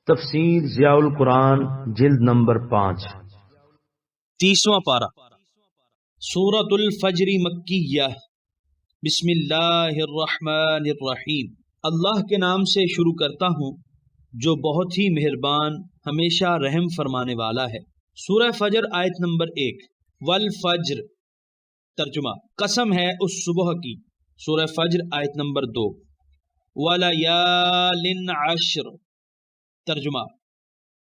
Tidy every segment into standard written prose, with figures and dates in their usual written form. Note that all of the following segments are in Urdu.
تفسیر ضیاء القرآن جلد نمبر 5 30واں پارہ سورۃ الفجر مکیہ بسم اللہ الرحمن الرحیم اللہ کے نام سے شروع کرتا ہوں جو بہت ہی مہربان ہمیشہ رحم فرمانے والا ہے۔ سورہ فجر آیت نمبر 1۔ والفجر ترجمہ قسم ہے اس صبح کی۔ سورہ فجر آیت نمبر 2۔ ولیال عشر ترجمہ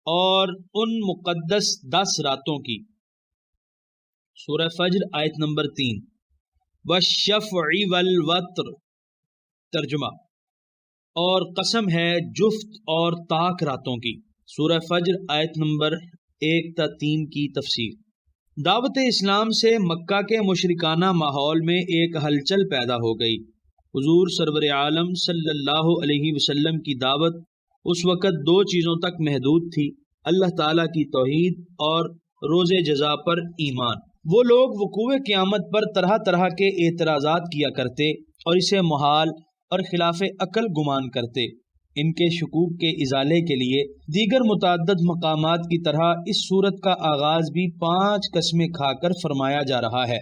اور ان مقدس 10 راتوں کی۔ سورہ فجر آیت نمبر 3۔ والشفع والوتر ترجمہ اور قسم ہے جفت اور طاق راتوں کی۔ سورہ فجر آیت نمبر 1 تا 3 کی تفسیر۔ دعوت اسلام سے مکہ کے مشرکانہ ماحول میں ایک ہلچل پیدا ہو گئی۔ حضور سرور عالم صلی اللہ علیہ وسلم کی دعوت اس وقت 2 چیزوں تک محدود تھی: اللہ تعالیٰ کی توحید اور روز جزا پر ایمان۔ وہ لوگ وقوع قیامت پر طرح طرح کے اعتراضات کیا کرتے اور اسے محال اور خلاف عقل گمان کرتے۔ ان کے شکوک کے ازالے کے لیے دیگر متعدد مقامات کی طرح اس سورت کا آغاز بھی 5 قسمیں کھا کر فرمایا جا رہا ہے۔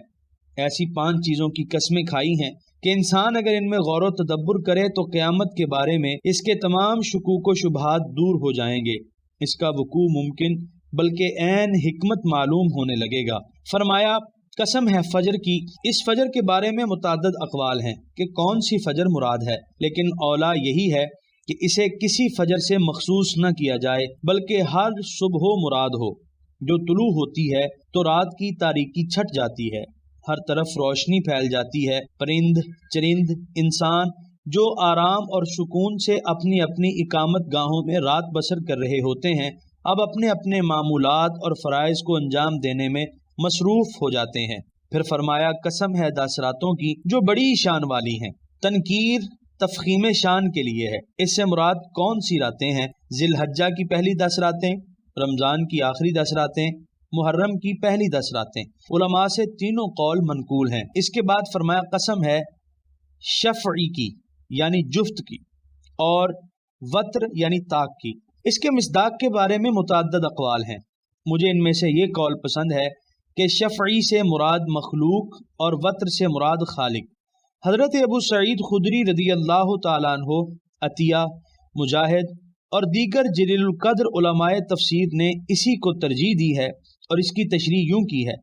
ایسی 5 چیزوں کی قسمیں کھائی ہیں کہ انسان اگر ان میں غور و تدبر کرے تو قیامت کے بارے میں اس کے تمام شکوک و شبہات دور ہو جائیں گے، اس کا وقوع ممکن بلکہ عین حکمت معلوم ہونے لگے گا۔ فرمایا قسم ہے فجر کی۔ اس فجر کے بارے میں متعدد اقوال ہیں کہ کون سی فجر مراد ہے، لیکن اولا یہی ہے کہ اسے کسی فجر سے مخصوص نہ کیا جائے بلکہ ہر صبح مراد ہو۔ جو طلوع ہوتی ہے تو رات کی تاریکی چھٹ جاتی ہے، ہر طرف روشنی پھیل جاتی ہے۔ پرند چرند انسان جو آرام اور سکون سے اپنی اپنی اقامت گاہوں میں رات بسر کر رہے ہوتے ہیں، اب اپنے اپنے معمولات اور فرائض کو انجام دینے میں مصروف ہو جاتے ہیں۔ پھر فرمایا قسم ہے 10 راتوں کی جو بڑی شان والی ہیں۔ تنکیر تفخیم شان کے لیے ہے۔ اس سے مراد کون سی راتیں ہیں؟ ذی الحجہ کی پہلی 10 راتیں، رمضان کی آخری 10 راتیں، محرم کی پہلی 10 راتیں۔ علماء سے تینوں قول منقول ہیں۔ اس کے بعد فرمایا قسم ہے شفعی کی یعنی جفت کی، اور وتر یعنی طاق کی۔ اس کے مصداق کے بارے میں متعدد اقوال ہیں۔ مجھے ان میں سے یہ قول پسند ہے کہ شفعی سے مراد مخلوق اور وتر سے مراد خالق۔ حضرت ابو سعید خدری رضی اللہ تعالیٰ عنہ، عطیہ، مجاہد اور دیگر جلیل القدر علماء تفسیر نے اسی کو ترجیح دی ہے اور اس کی تشریح یوں کی ہے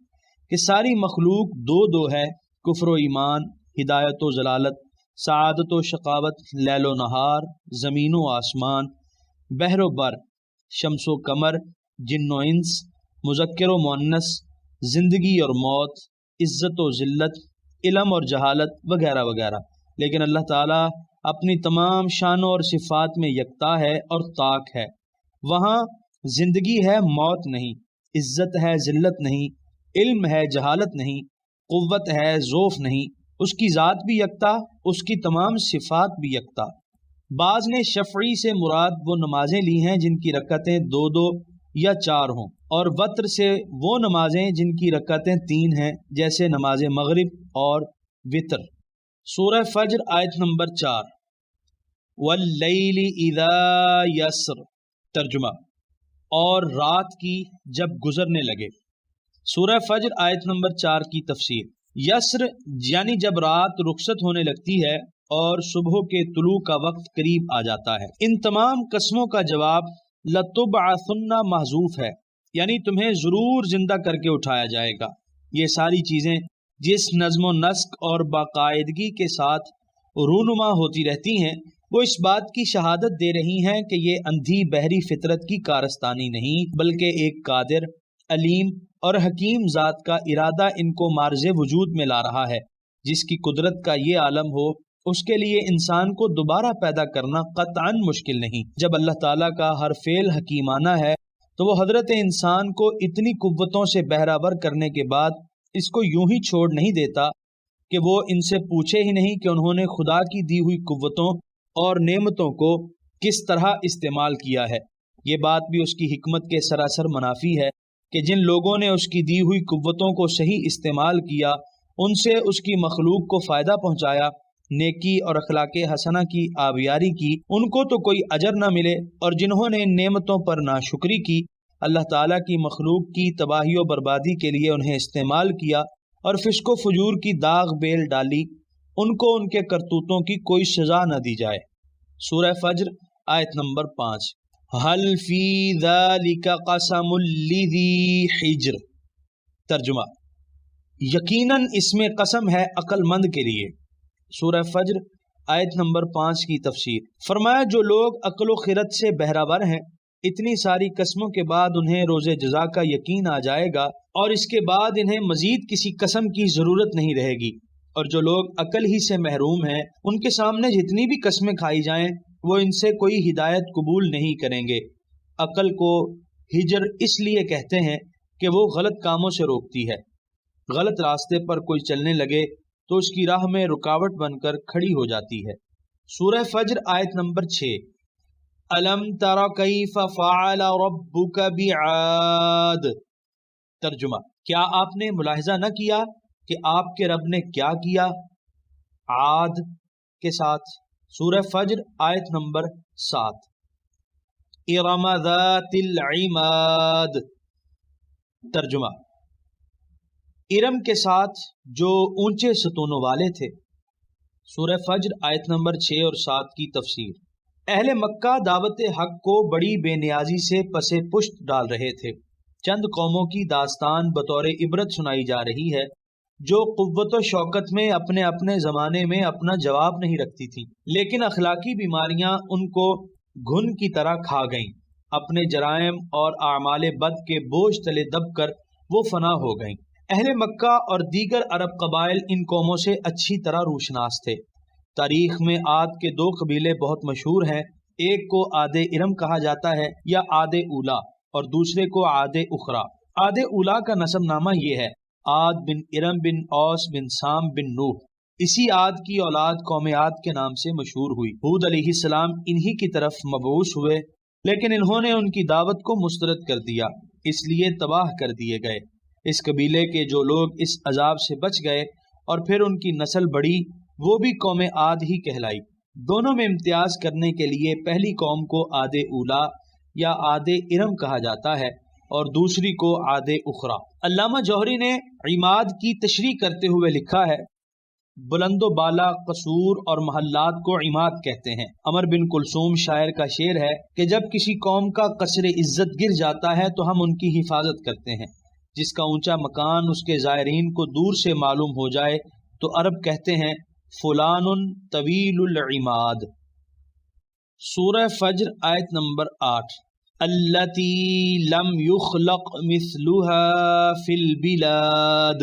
کہ ساری مخلوق 2 ہے: کفر و ایمان، ہدایت و ضلالت، سعادت و شقاوت، لیل و نہار، زمین و آسمان، بحر و بر، شمس و قمر، جن و انس، مذکر و مؤنث، زندگی اور موت، عزت و ذلت، علم اور جہالت وغیرہ وغیرہ۔ لیکن اللہ تعالیٰ اپنی تمام شانوں اور صفات میں یکتا ہے اور طاق ہے۔ وہاں زندگی ہے، موت نہیں، عزت ہے، ذلت نہیں، علم ہے، جہالت نہیں، قوت ہے، ضعف نہیں۔ اس کی ذات بھی یکتا، اس کی تمام صفات بھی یکتا۔ بعض نے شفعی سے مراد وہ نمازیں لی ہیں جن کی رکعتیں 2 یا 4 ہوں، اور وتر سے وہ نمازیں جن کی رکعتیں 3 ہیں، جیسے نماز مغرب اور وتر۔ سورہ فجر آیت نمبر 4۔ واللیل اذا یسر ترجمہ اور رات کی جب گزرنے لگے۔ سورہ فجر آیت نمبر 4 کی تفسیر۔ یسر یعنی جب رات رخصت ہونے لگتی ہے اور صبح کے طلوع کا وقت قریب آ جاتا ہے۔ ان تمام قسموں کا جواب لتبعثن محذوف ہے، یعنی تمہیں ضرور زندہ کر کے اٹھایا جائے گا۔ یہ ساری چیزیں جس نظم و نسق اور باقاعدگی کے ساتھ رونما ہوتی رہتی ہیں، وہ اس بات کی شہادت دے رہی ہیں کہ یہ اندھی بحری فطرت کی کارستانی نہیں بلکہ ایک قادر، علیم اور حکیم ذات کا ارادہ ان کو معرض وجود میں لا رہا ہے۔ جس کی قدرت کا یہ عالم ہو، اس کے لیے انسان کو دوبارہ پیدا کرنا قطعاً مشکل نہیں۔ جب اللہ تعالیٰ کا ہر فعل حکیمانہ ہے تو وہ حضرت انسان کو اتنی قوتوں سے بہرہور کرنے کے بعد اس کو یوں ہی چھوڑ نہیں دیتا کہ وہ ان سے پوچھے ہی نہیں کہ انہوں نے خدا کی دی ہوئی قوتوں اور نعمتوں کو کس طرح استعمال کیا ہے۔ یہ بات بھی اس کی حکمت کے سراسر منافی ہے کہ جن لوگوں نے اس کی دی ہوئی قوتوں کو صحیح استعمال کیا، ان سے اس کی مخلوق کو فائدہ پہنچایا، نیکی اور اخلاق حسنہ کی آبیاری کی ان کو تو کوئی اجر نہ ملے، اور جنہوں نے ان نعمتوں پر ناشکری کی، اللہ تعالیٰ کی مخلوق کی تباہی و بربادی کے لیے انہیں استعمال کیا اور فسق و فجور کی داغ بیل ڈالی، ان کو ان کے کرتوتوں کی کوئی سزا نہ دی جائے۔ سورہ فجر آیت نمبر 5۔ حل فی ذالک قسم لذی حجر۔ ترجمہ: یقیناً اس میں قسم ہے عقل مند کے لیے۔ سورہ فجر آیت نمبر 5 کی تفسیر۔ فرمایا جو لوگ عقل و خرد سے بہرہ ہیں، اتنی ساری قسموں کے بعد انہیں روز جزا کا یقین آ جائے گا، اور اس کے بعد انہیں مزید کسی قسم کی ضرورت نہیں رہے گی۔ اور جو لوگ عقل ہی سے محروم ہیں، ان کے سامنے جتنی بھی قسمیں کھائی جائیں وہ ان سے کوئی ہدایت قبول نہیں کریں گے۔ عقل کو ہجر اس لیے کہتے ہیں کہ وہ غلط کاموں سے روکتی ہے۔ غلط راستے پر کوئی چلنے لگے تو اس کی راہ میں رکاوٹ بن کر کھڑی ہو جاتی ہے۔ سورہ فجر آیت نمبر 6۔ الم تر کیف فعل ربک بعاد۔ ترجمہ: کیا آپ نے ملاحظہ نہ کیا کہ آپ کے رب نے کیا کیا عاد کے ساتھ؟ سورہ فجر آیت نمبر 7۔ ارم ذات العماد۔ ترجمہ: ارم کے ساتھ جو اونچے ستونوں والے تھے۔ سورہ فجر آیت نمبر 6 اور 7 کی تفسیر۔ اہل مکہ دعوت حق کو بڑی بے نیازی سے پس پشت ڈال رہے تھے۔ چند قوموں کی داستان بطور عبرت سنائی جا رہی ہے جو قوت و شوکت میں اپنے اپنے زمانے میں اپنا جواب نہیں رکھتی تھی، لیکن اخلاقی بیماریاں ان کو گھن کی طرح کھا گئیں۔ اپنے جرائم اور اعمال بد کے بوجھ تلے دب کر وہ فنا ہو گئیں۔ اہل مکہ اور دیگر عرب قبائل ان قوموں سے اچھی طرح روشناس تھے۔ تاریخ میں عاد کے 2 قبیلے بہت مشہور ہیں، ایک کو عاد ارم کہا جاتا ہے یا عاد اولا، اور دوسرے کو عاد اخرى۔ عاد اولا کا نسب نامہ یہ ہے: عاد بن ارم بن اوس بن سام بن نوح۔ اسی عاد کی اولاد قوم عاد کے نام سے مشہور ہوئی۔ ہود علیہ السلام انہی کی طرف مبعوث ہوئے، لیکن انہوں نے ان کی دعوت کو مسترد کر دیا، اس لیے تباہ کر دیے گئے۔ اس قبیلے کے جو لوگ اس عذاب سے بچ گئے اور پھر ان کی نسل بڑھی، وہ بھی قوم عاد ہی کہلائی۔ دونوں میں امتیاز کرنے کے لیے پہلی قوم کو عاد اولا یا عاد ارم کہا جاتا ہے اور دوسری کو عاد اخرى۔ علامہ جوہری نے عماد کی تشریح کرتے ہوئے لکھا ہے: بلند و بالا قصور اور محلات کو عماد کہتے ہیں۔ عمر بن کلثوم شاعر کا شعر ہے کہ جب کسی قوم کا قصر عزت گر جاتا ہے تو ہم ان کی حفاظت کرتے ہیں۔ جس کا اونچا مکان اس کے زائرین کو دور سے معلوم ہو جائے تو عرب کہتے ہیں فلان طویل العماد۔ سورہ فجر آیت نمبر 8۔ التی لم یخلق مثلها فی البلاد۔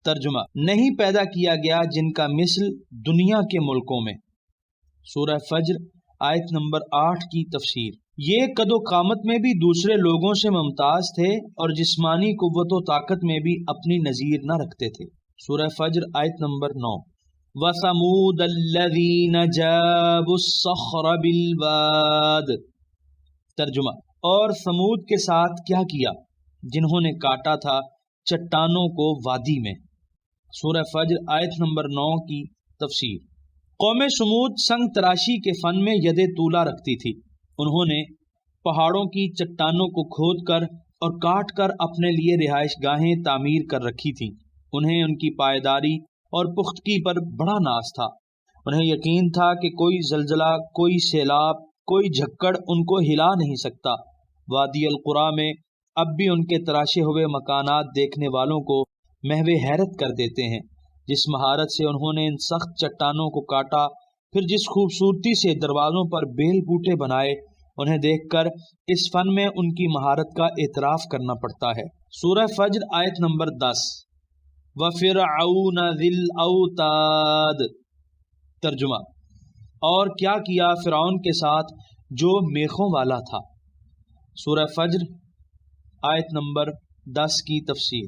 ترجمہ: نہیں پیدا کیا گیا جن کا مثل دنیا کے ملکوں میں۔ سورہ فجر آیت نمبر 8 کی تفسیر۔ یہ قد و قامت میں بھی دوسرے لوگوں سے ممتاز تھے اور جسمانی قوت و طاقت میں بھی اپنی نظیر نہ رکھتے تھے۔ سورہ فجر آیت نمبر 9۔ وَثَمُودَ الَّذِينَ جَابُوا الصَّخْرَ بِالْوَادِ۔ ترجمہ: اور ثمود کے ساتھ کیا کیا جنہوں نے کاٹا تھا چٹانوں کو وادی میں۔ سورہ فجر آیت نمبر 9 کی تفسیر۔ قوم ثمود سنگ تراشی کے فن میں ید طولہ رکھتی تھی۔ انہوں نے پہاڑوں کی چٹانوں کو کھود کر اور کاٹ کر اپنے لیے رہائش گاہیں تعمیر کر رکھی تھیں۔ انہیں ان کی پائیداری اور پختگی پر بڑا ناز تھا۔ انہیں یقین تھا کہ کوئی زلزلہ، کوئی سیلاب، کوئی جھکڑ ان کو ہلا نہیں سکتا۔ وادی القریٰ میں اب بھی ان کے تراشے ہوئے مکانات دیکھنے والوں کو محو حیرت کر دیتے ہیں۔ جس مہارت سے انہوں نے ان سخت چٹانوں کو کاٹا، پھر جس خوبصورتی سے دروازوں پر بیل بوٹے بنائے، انہیں دیکھ کر اس فن میں ان کی مہارت کا اعتراف کرنا پڑتا ہے۔ سورہ فجر آیت نمبر 10۔ وَفِرْعَوْنَ ذِی الْأَوْتَادِ۔ ترجمہ: اور کیا فرعون کے ساتھ جو میخوں والا تھا۔ سورہ فجر آیت نمبر 10 کی تفسیر۔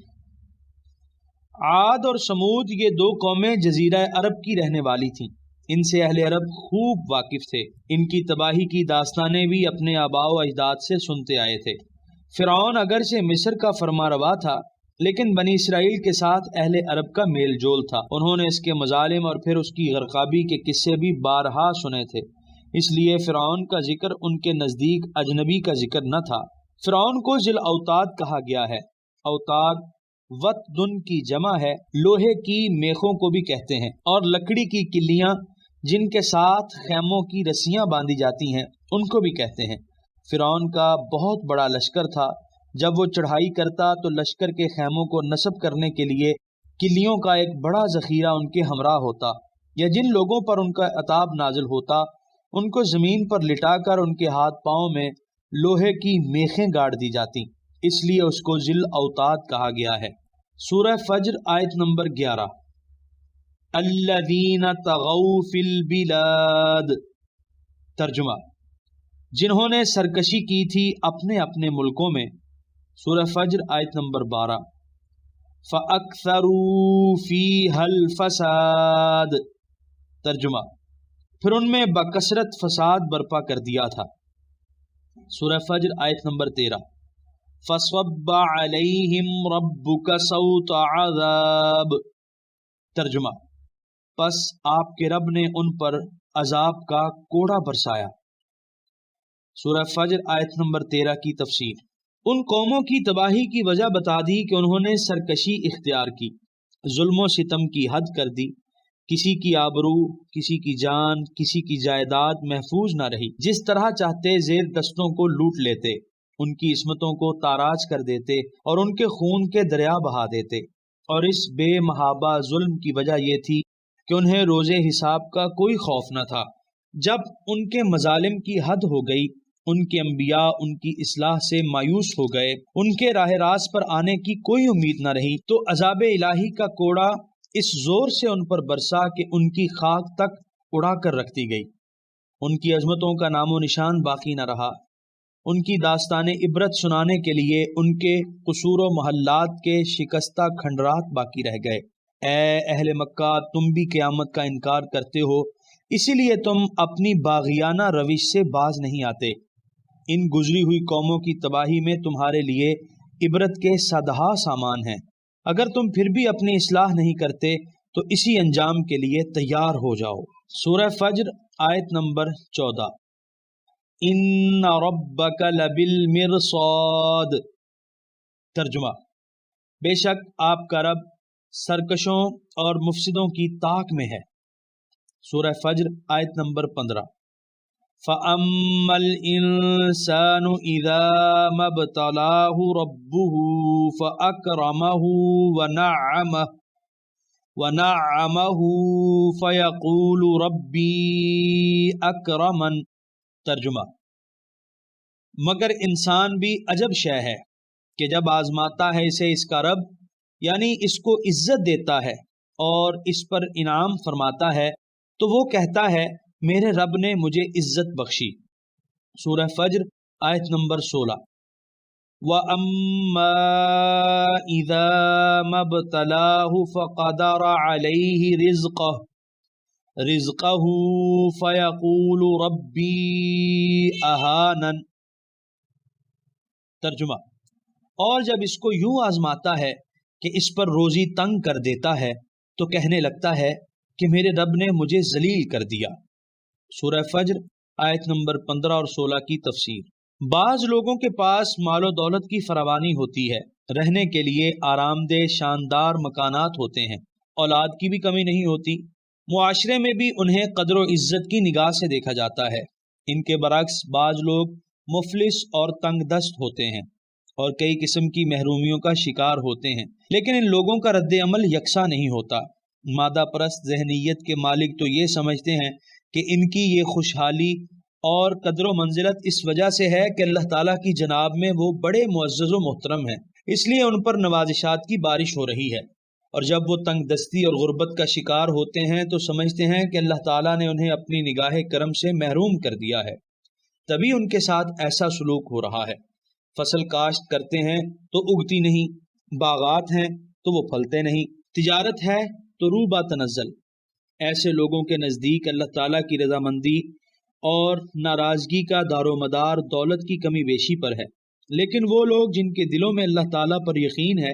عاد اور سمود یہ 2 قومیں جزیرہ عرب کی رہنے والی تھیں۔ ان سے اہل عرب خوب واقف تھے۔ ان کی تباہی کی داستانیں بھی اپنے آباء و اجداد سے سنتے آئے تھے۔ فرعون اگرچہ مصر کا فرما روا تھا، لیکن بنی اسرائیل کے ساتھ اہل عرب کا میل جول تھا، انہوں نے اس کے مظالم اور پھر اس کی غرقابی کے قصے بھی بارہا سنے تھے، اس لیے فرعون کا ذکر ان کے نزدیک اجنبی کا ذکر نہ تھا۔ فرعون کو ذی الاوتاد کہا گیا ہے۔ اوتاد وطدن کی جمع ہے، لوہے کی میخوں کو بھی کہتے ہیں، اور لکڑی کی کلیاں جن کے ساتھ خیموں کی رسیاں باندھی جاتی ہیں ان کو بھی کہتے ہیں۔ فرعون کا بہت بڑا لشکر تھا، جب وہ چڑھائی کرتا تو لشکر کے خیموں کو نصب کرنے کے لیے کلیوں کا ایک بڑا ذخیرہ ان کے ہمراہ ہوتا، یا جن لوگوں پر ان کا عطاب نازل ہوتا ان کو زمین پر لٹا کر ان کے ہاتھ پاؤں میں لوہے کی میخیں گاڑ دی جاتی، اس لیے اس کو ذی الاوتاد کہا گیا ہے۔ سورہ فجر آیت نمبر 11۔ الذین طغوا فی البلاد، ترجمہ جنہوں نے سرکشی کی تھی اپنے اپنے ملکوں میں، سورہ فجر آیت نمبر 12۔ فَأَكْثَرُوا فِيهَا الْفَسَادَ، ترجمہ پھر ان میں بکثرت فساد برپا کر دیا تھا، سورہ فجر آیت نمبر 13۔ فَصَبَّ عَلَيْهِمْ رَبُّكَ صَوْتَ عَذَابٍ، ترجمہ پس آپ کے رب نے ان پر عذاب کا کوڑا برسایا، سورہ فجر آیت نمبر 13 کی تفسیر۔ ان قوموں کی تباہی کی وجہ بتا دی کہ انہوں نے سرکشی اختیار کی، ظلم و ستم کی حد کر دی، کسی کی آبرو، کسی کی جان، کسی کی جائیداد محفوظ نہ رہی، جس طرح چاہتے زیر دستوں کو لوٹ لیتے، ان کی عصمتوں کو تاراج کر دیتے اور ان کے خون کے دریا بہا دیتے، اور اس بے محابہ ظلم کی وجہ یہ تھی کہ انہیں روز حساب کا کوئی خوف نہ تھا۔ جب ان کے مظالم کی حد ہو گئی، ان کے انبیاء ان کی اصلاح سے مایوس ہو گئے، ان کے راہ راست پر آنے کی کوئی امید نہ رہی، تو عذاب الہی کا کوڑا اس زور سے ان پر برسا کہ ان کی خاک تک اڑا کر رکھ دی گئی، ان کی عظمتوں کا نام و نشان باقی نہ رہا۔ ان کی داستان عبرت سنانے کے لیے ان کے قصور و محلات کے شکستہ کھنڈرات باقی رہ گئے۔ اے اہل مکہ، تم بھی قیامت کا انکار کرتے ہو، اسی لیے تم اپنی باغیانہ روش سے باز نہیں آتے۔ ان گزری ہوئی قوموں کی تباہی میں تمہارے لیے عبرت کے صدہا سامان ہیں، اگر تم پھر بھی اپنی اصلاح نہیں کرتے تو اسی انجام کے لیے تیار ہو جاؤ۔ سورہ فجر آیت نمبر 14۔ ان ربک لبالمرصاد، ترجمہ بے شک آپ کا رب سرکشوں اور مفسدوں کی طاق میں ہے، سورہ فجر آیت نمبر 15۔ فَأَمَّا الْإِنسَانُ إِذَا مَا ابْتَلَاهُ رَبُّهُ فَأَكْرَمَهُ وَنَعَّمَهُ فَيَقُولُ رَبِّي أَكْرَمَنِ، ترجمہ مگر انسان بھی عجب شے ہے کہ جب آزماتا ہے اسے اس کا رب، یعنی اس کو عزت دیتا ہے اور اس پر انعام فرماتا ہے، تو وہ کہتا ہے میرے رب نے مجھے عزت بخشی، سورہ فجر آیت نمبر 16۔ وَأَمَّا إِذَا مَا ابْتَلَاهُ فَقَدَرَ عَلَيْهِ رِزْقَهُ فَيَقُولُ رَبِّي أَهَانَنِ، ترجمہ اور جب اس کو یوں آزماتا ہے کہ اس پر روزی تنگ کر دیتا ہے تو کہنے لگتا ہے کہ میرے رب نے مجھے ذلیل کر دیا، سورہ فجر آیت نمبر 15 اور 16 کی تفسیر۔ بعض لوگوں کے پاس مال و دولت کی فراوانی ہوتی ہے، رہنے کے لیے آرام دہ شاندار مکانات ہوتے ہیں، اولاد کی بھی کمی نہیں ہوتی، معاشرے میں بھی انہیں قدر و عزت کی نگاہ سے دیکھا جاتا ہے۔ ان کے برعکس بعض لوگ مفلس اور تنگ دست ہوتے ہیں اور کئی قسم کی محرومیوں کا شکار ہوتے ہیں، لیکن ان لوگوں کا رد عمل یکساں نہیں ہوتا۔ مادہ پرست ذہنیت کے مالک تو یہ سمجھتے ہیں کہ ان کی یہ خوشحالی اور قدر و منزلت اس وجہ سے ہے کہ اللہ تعالیٰ کی جناب میں وہ بڑے معزز و محترم ہیں، اس لیے ان پر نوازشات کی بارش ہو رہی ہے، اور جب وہ تنگ دستی اور غربت کا شکار ہوتے ہیں تو سمجھتے ہیں کہ اللہ تعالیٰ نے انہیں اپنی نگاہ کرم سے محروم کر دیا ہے، تبھی ان کے ساتھ ایسا سلوک ہو رہا ہے۔ فصل کاشت کرتے ہیں تو اگتی نہیں، باغات ہیں تو وہ پھلتے نہیں، تجارت ہے تو روبہ تنزل۔ ایسے لوگوں کے نزدیک اللہ تعالیٰ کی رضامندی اور ناراضگی کا دار و مدار دولت کی کمی بیشی پر ہے، لیکن وہ لوگ جن کے دلوں میں اللہ تعالیٰ پر یقین ہے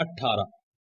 18।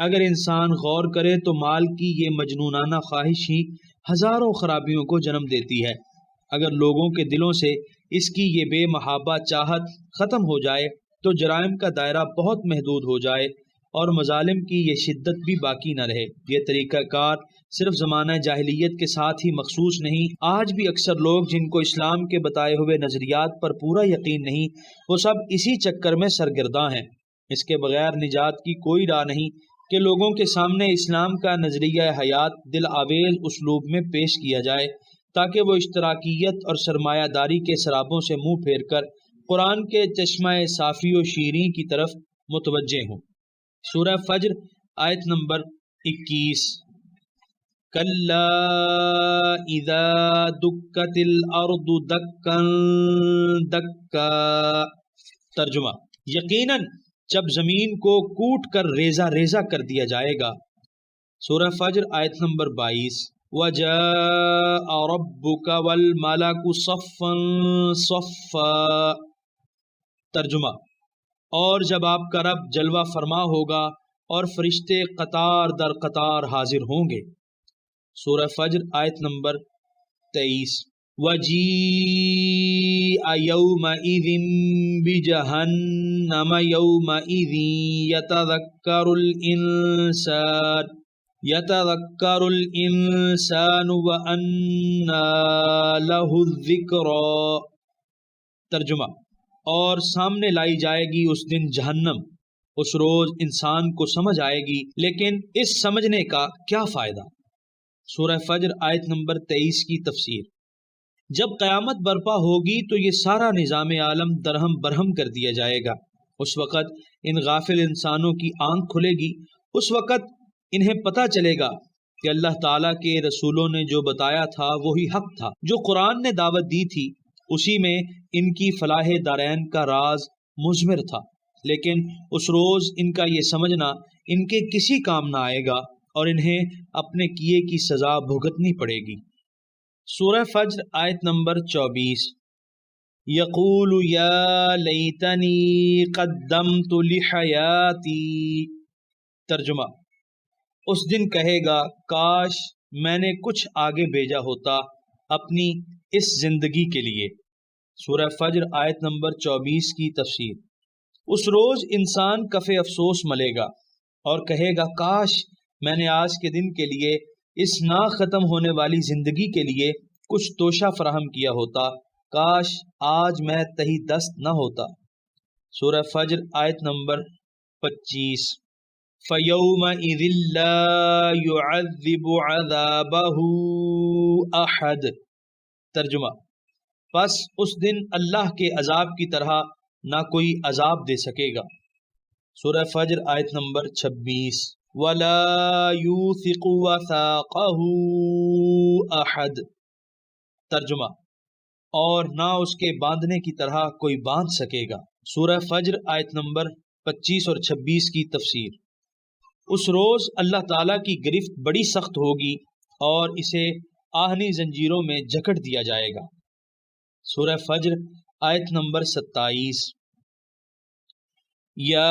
اگر انسان غور کرے تو مال کی یہ مجنونانہ خواہش ہی ہزاروں خرابیوں کو جنم دیتی ہے۔ اگر لوگوں کے دلوں سے اس کی یہ بے محابہ چاہت ختم ہو جائے تو جرائم کا دائرہ بہت محدود ہو جائے اور مظالم کی یہ شدت بھی باقی نہ رہے۔ یہ طریقہ کار صرف زمانہ جاہلیت کے ساتھ ہی مخصوص نہیں، آج بھی اکثر لوگ جن کو اسلام کے بتائے ہوئے نظریات پر پورا یقین نہیں، وہ سب اسی چکر میں سرگرداں ہیں۔ اس کے بغیر نجات کی کوئی راہ نہیں کہ لوگوں کے سامنے اسلام کا نظریہ حیات دل آویز اسلوب میں پیش کیا جائے تاکہ وہ اشتراکیت اور سرمایہ داری کے سرابوں سے منہ پھیر کر قرآن کے چشمہ صافی و شیریں کی طرف متوجہ ہوں۔ سورہ فجر آیت نمبر 21۔ کلا اذا دکت الارض دکا دکا۔ ترجمہ: یقیناً جب زمین کو کوٹ کر ریزہ ریزہ کر دیا جائے گا۔ سورہ فجر آیت نمبر 22۔ وَجَاءَ رَبُّكَ وَالْمَلَكُ صَفًّا صَفًّا۔ ترجمہ: اور جب آپ کا رب جلوہ فرما ہوگا اور فرشتے قطار در قطار حاضر ہوں گے۔ سورہ فجر آیت نمبر 23۔ وَجِيءَ يَوْمَئِذٍ بِجَهَنَّمَ يَوْمَئِذٍ يَتَذَكَّرُ الْإِنسَانُ وَأَنَّى لَهُ الذِّكْرَى۔ ترجمہ: اور سامنے لائی جائے گی اس دن جہنم، اس روز انسان کو سمجھ آئے گی، لیکن اس سمجھنے کا کیا فائدہ۔ سورہ فجر آیت نمبر 23 کی تفسیر۔ جب قیامت برپا ہوگی تو یہ سارا نظام عالم درہم برہم کر دیا جائے گا۔ اس وقت ان غافل انسانوں کی آنکھ کھلے گی، اس وقت انہیں پتہ چلے گا کہ اللہ تعالیٰ کے رسولوں نے جو بتایا تھا وہی حق تھا، جو قرآن نے دعوت دی تھی اسی میں ان کی فلاح دارین کا راز مضمر تھا، لیکن اس روز ان کا یہ سمجھنا ان کے کسی کام نہ آئے گا اور انہیں اپنے کیے کی سزا بھگتنی پڑے گی۔ سورہ فجر آیت نمبر 24۔ یقول یا لیتنی قدمت لحیاتی۔ ترجمہ: اس دن کہے گا کاش میں نے کچھ آگے بھیجا ہوتا اپنی اس زندگی کے لیے۔ سورہ فجر آیت نمبر 24 کی تفسیر۔ اس روز انسان کف افسوس ملے گا اور کہے گا کاش میں نے آج کے دن کے لیے، اس نہ ختم ہونے والی زندگی کے لیے کچھ توشہ فراہم کیا ہوتا، کاش آج میں تہی دست نہ ہوتا۔ سورہ فجر آیت نمبر 25۔ فَيَوْمَئِذٍ لَا يُعَذِّبُ عَذَابَهُ أَحَدٌ۔ ترجمہ: پس اس دن اللہ کے عذاب کی طرح نہ کوئی عذاب دے سکے گا۔ سورہ فجر آیت نمبر 26۔ وَلَا يُوثِقُ وَثَاقَهُ أَحَدٌ۔ ترجمہ: اور نہ اس کے باندھنے کی طرح کوئی باندھ سکے گا۔ سورہ فجر آیت نمبر 25 اور 26 کی تفسیر۔ اس روز اللہ تعالیٰ کی گرفت بڑی سخت ہوگی اور اسے آہنی زنجیروں میں جکڑ دیا جائے گا۔ سورہ فجر آیت نمبر 27۔ یا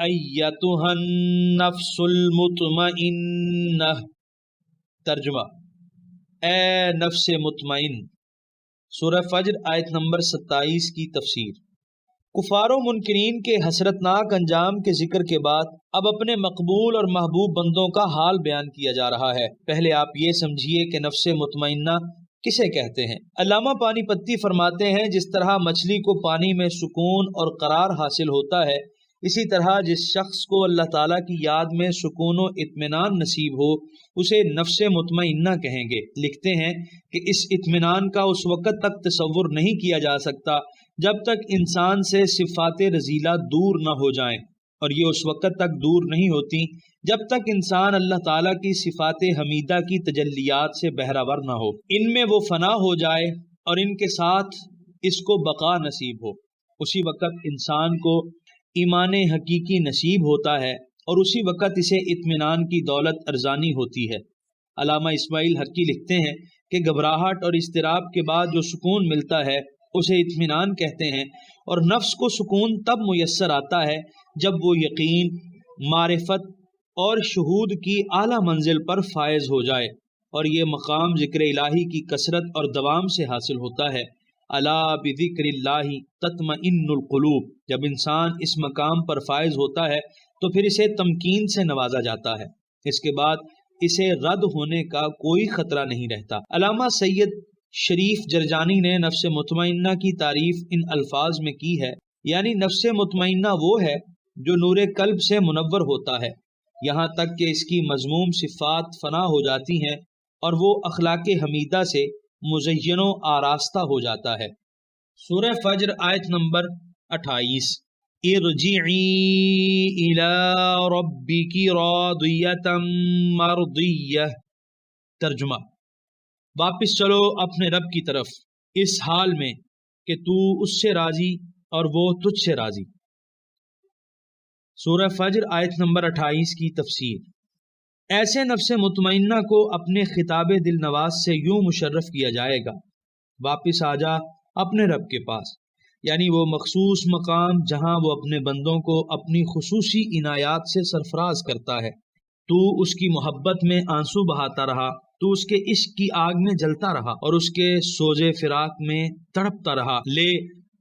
ایتھا النفس المطمئنہ۔ ترجمہ: اے نفس مطمئن۔ سورہ فجر آیت نمبر 27 کی تفسیر۔ کفار و منکرین کے حسرتناک انجام کے ذکر کے بعد اب اپنے مقبول اور محبوب بندوں کا حال بیان کیا جا رہا ہے۔ پہلے آپ یہ سمجھیے کہ نفس مطمئنہ کسے کہتے ہیں۔ علامہ پانی پتی فرماتے ہیں جس طرح مچھلی کو پانی میں سکون اور قرار حاصل ہوتا ہے، اسی طرح جس شخص کو اللہ تعالیٰ کی یاد میں سکون و اطمینان نصیب ہو اسے نفس مطمئنہ کہیں گے۔ لکھتے ہیں کہ اس اطمینان کا اس وقت تک تصور نہیں کیا جا سکتا جب تک انسان سے صفات رذیلہ دور نہ ہو جائیں، اور یہ اس وقت تک دور نہیں ہوتی جب تک انسان اللہ تعالیٰ کی صفات حمیدہ کی تجلیات سے بہرہور نہ ہو، ان میں وہ فنا ہو جائے اور ان کے ساتھ اس کو بقا نصیب ہو۔ اسی وقت انسان کو ایمان حقیقی نصیب ہوتا ہے اور اسی وقت اسے اطمینان کی دولت ارزانی ہوتی ہے۔ علامہ اسماعیل حقی لکھتے ہیں کہ گھبراہٹ اور اضطراب کے بعد جو سکون ملتا ہے اسے اطمینان کہتے ہیں، اور نفس کو سکون تب میسر آتا ہے جب وہ یقین، معرفت اور شہود کی اعلیٰ منزل پر فائز ہو جائے، اور یہ مقام ذکر الہی کی کثرت اور دوام سے حاصل ہوتا ہے۔ الا بذکر اللہ تطمئن القلوب، جب انسان اس مقام پر فائز ہوتا ہے تو پھر اسے تمکین سے نوازا جاتا ہے، اس کے بعد اسے رد ہونے کا کوئی خطرہ نہیں رہتا۔ علامہ سید شریف جرجانی نے نفس مطمئنہ کی تعریف ان الفاظ میں کی ہے، یعنی نفس مطمئنہ وہ ہے جو نور قلب سے منور ہوتا ہے، یہاں تک کہ اس کی مذموم صفات فنا ہو جاتی ہیں اور وہ اخلاق حمیدہ سے مزین و آراستہ ہو جاتا ہے۔ سورہ فجر آیت نمبر 28، ارجعی الی ربک راضیۃ مرضیہ۔ ترجمہ، واپس چلو اپنے رب کی طرف اس حال میں کہ تو اس سے راضی اور وہ تجھ سے راضی۔ سورہ فجر آیت نمبر 28 کی تفسیر۔ ایسے نفس مطمئنہ کو اپنے خطاب دل نواز سے یوں مشرف کیا جائے گا، واپس آ جا اپنے رب کے پاس، یعنی وہ مخصوص مقام جہاں وہ اپنے بندوں کو اپنی خصوصی عنایات سے سرفراز کرتا ہے۔ تو اس کی محبت میں آنسو بہاتا رہا، تو اس کے عشق کی آگ میں جلتا رہا اور اس کے سوزے فراق میں تڑپتا رہا۔ لے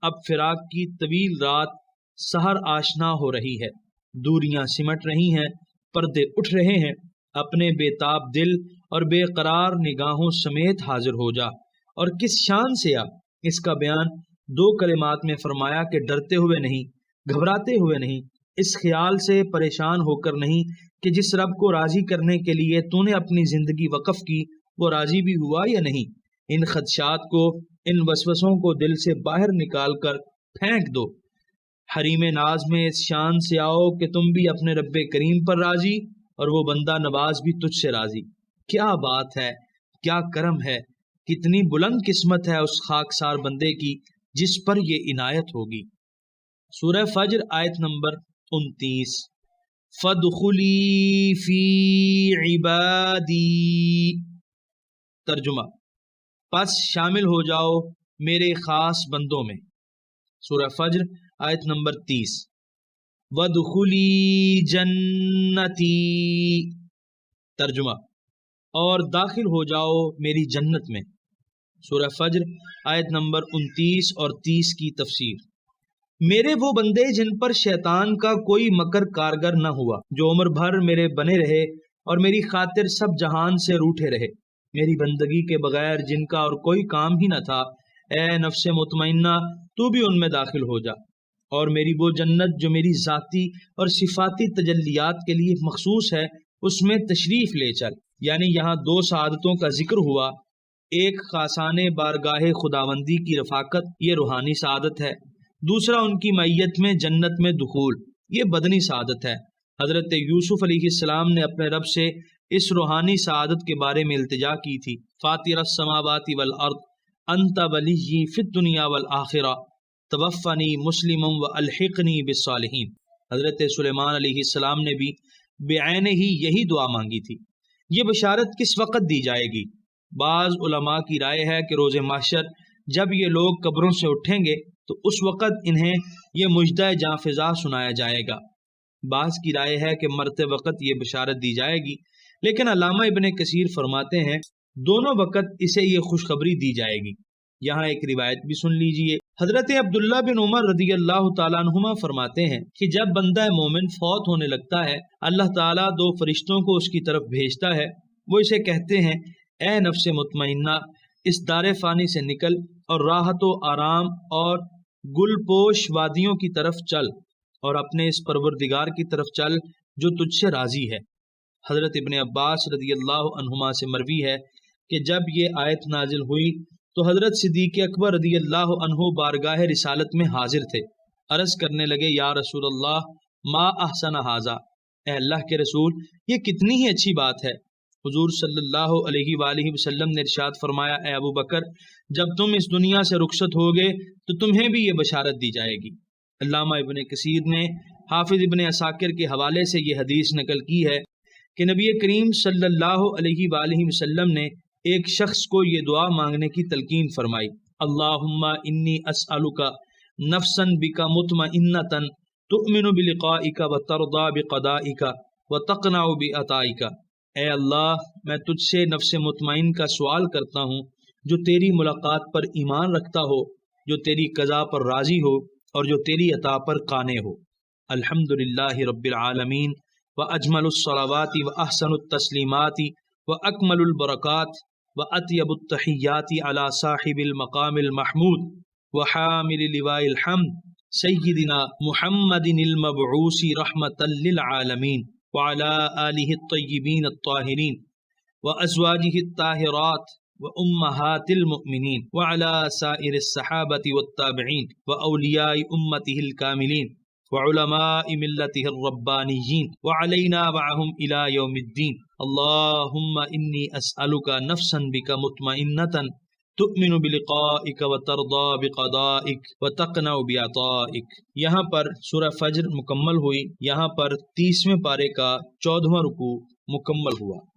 اب فراق کی طویل رات سحر آشنا ہو رہی ہے، دوریاں سمٹ رہی ہیں، پردے اٹھ رہے ہیں، اپنے بے تاب دل اور بے قرار نگاہوں سمیت حاضر ہو جا، اور کس شان سے آ۔ اس کا بیان دو کلمات میں فرمایا کہ ڈرتے ہوئے نہیں، گھبراتے ہوئے نہیں، اس خیال سے پریشان ہو کر نہیں کہ جس رب کو راضی کرنے کے لیے تو نے اپنی زندگی وقف کی وہ راضی بھی ہوا یا نہیں۔ ان خدشات کو، ان وسوسوں کو دل سے باہر نکال کر پھینک دو۔ حریم ناز میں اس شان سے آؤ کہ تم بھی اپنے رب کریم پر راضی اور وہ بندہ نواز بھی تجھ سے راضی۔ کیا بات ہے، کیا کرم ہے، کتنی بلند قسمت ہے اس خاکسار بندے کی جس پر یہ عنایت ہوگی۔ سورہ فجر آیت نمبر 29، فَادْخُلِي فِي عِبَادِي۔ ترجمہ، پس شامل ہو جاؤ میرے خاص بندوں میں۔ سورہ فجر آیت نمبر 30، وَادْخُلِي جَنَّتِي۔ ترجمہ، اور داخل ہو جاؤ میری جنت میں۔ سورہ فجر آیت نمبر 29 اور 30 کی تفسیر۔ میرے وہ بندے جن پر شیطان کا کوئی مکر کارگر نہ ہوا، جو عمر بھر میرے بنے رہے اور میری خاطر سب جہان سے روٹھے رہے، میری بندگی کے بغیر جن کا اور کوئی کام ہی نہ تھا۔ اے نفس مطمئنہ تو بھی ان میں داخل ہو جا، اور میری وہ جنت جو میری ذاتی اور صفاتی تجلیات کے لیے مخصوص ہے اس میں تشریف لے چل۔ یعنی یہاں دو سعادتوں کا ذکر ہوا، ایک خاصانے بارگاہ خداوندی کی رفاقت، یہ روحانی سعادت ہے، دوسرا ان کی معیت میں جنت میں دخول، یہ بدنی سعادت ہے۔ حضرت یوسف علیہ السلام نے اپنے رب سے اس روحانی سعادت کے بارے میں التجا کی تھی، فاطر السماوات والارض انت ولی فی الدنیا والآخرہ توفنی مسلما والحقنی بالصالحین۔ حضرت سلیمان علیہ السلام نے بھی بعینہ ہی یہی دعا مانگی تھی۔ یہ بشارت کس وقت دی جائے گی؟ بعض علماء کی رائے ہے کہ روز محشر جب یہ لوگ قبروں سے اٹھیں گے تو اس وقت انہیں یہ مژدہ جاں فضا سنایا جائے گا۔ بعض کی رائے ہے کہ مرتے وقت یہ بشارت دی جائے گی، لیکن علامہ ابن کثیر فرماتے ہیں دونوں وقت اسے یہ خوشخبری دی جائے گی۔ یہاں ایک روایت بھی سن لیجئے۔ حضرت عبداللہ بن عمر رضی اللہ تعالیٰ عنہما فرماتے ہیں کہ جب بندہ مومن فوت ہونے لگتا ہے، اللہ تعالیٰ دو فرشتوں کو اس کی طرف بھیجتا ہے، وہ اسے کہتے ہیں اے نفس مطمئنہ، اس دار فانی سے نکل اور راحت و آرام اور گل پوش وادیوں کی طرف چل، اور اپنے اس پروردگار کی طرف چل جو تجھ سے راضی ہے۔ حضرت ابن عباس رضی اللہ عنہما سے مروی ہے کہ جب یہ آیت نازل ہوئی تو حضرت صدیق اکبر رضی اللہ عنہ بارگاہ رسالت میں حاضر تھے، عرض کرنے لگے یا رسول اللہ ما احسن ھذا، اے اللہ کے رسول یہ کتنی ہی اچھی بات ہے۔ حضور صلی اللہ علیہ وآلہ وسلم نے ارشاد فرمایا اے ابو بکر، جب تم اس دنیا سے رخصت ہوگے تو تمہیں بھی یہ بشارت دی جائے گی۔ علامہ ابن کثیر نے حافظ ابن عساکر کے حوالے سے یہ حدیث نقل کی ہے کہ نبی کریم صلی اللہ علیہ وآلہ وسلم نے ایک شخص کو یہ دعا مانگنے کی تلقین فرمائی، اللہم انی اسألک نفسا بک مطمئنۃ تؤمن بلقائک وترضی بقضائک وتقنع بعطائک، اے اللہ میں تجھ سے نفس مطمئن کا سوال کرتا ہوں جو تیری ملاقات پر ایمان رکھتا ہو، جو تیری قضا پر راضی ہو اور جو تیری عطا پر قانع ہو۔ الحمدللہ رب العالمین واجمل الصلوات واحسن التسلیمات واکمل البرکات واطیب التحیات علی صاحب المقام المحمود وحامل لواء الحمد سیدنا محمد المبعوث رحمتا للعالمین وعلى آلہ الطیبین الطاہرین وازواجہ الطاہرات وأمهات المؤمنين وعلى سائر الصحابة والتابعين وأولياء أمته الكاملين وعلماء ملته الربانيين وعلينا معهم إلى يوم الدين. اللهم إني أسألك نفسا بك مطمئنة تؤمن بلقائك وترضى بقضائك وتقنع بعطائك. یہاں پر سورہ فجر مکمل ہوئی. یہاں پر 30ویں پارے کا 14واں رکوع مکمل ہوا.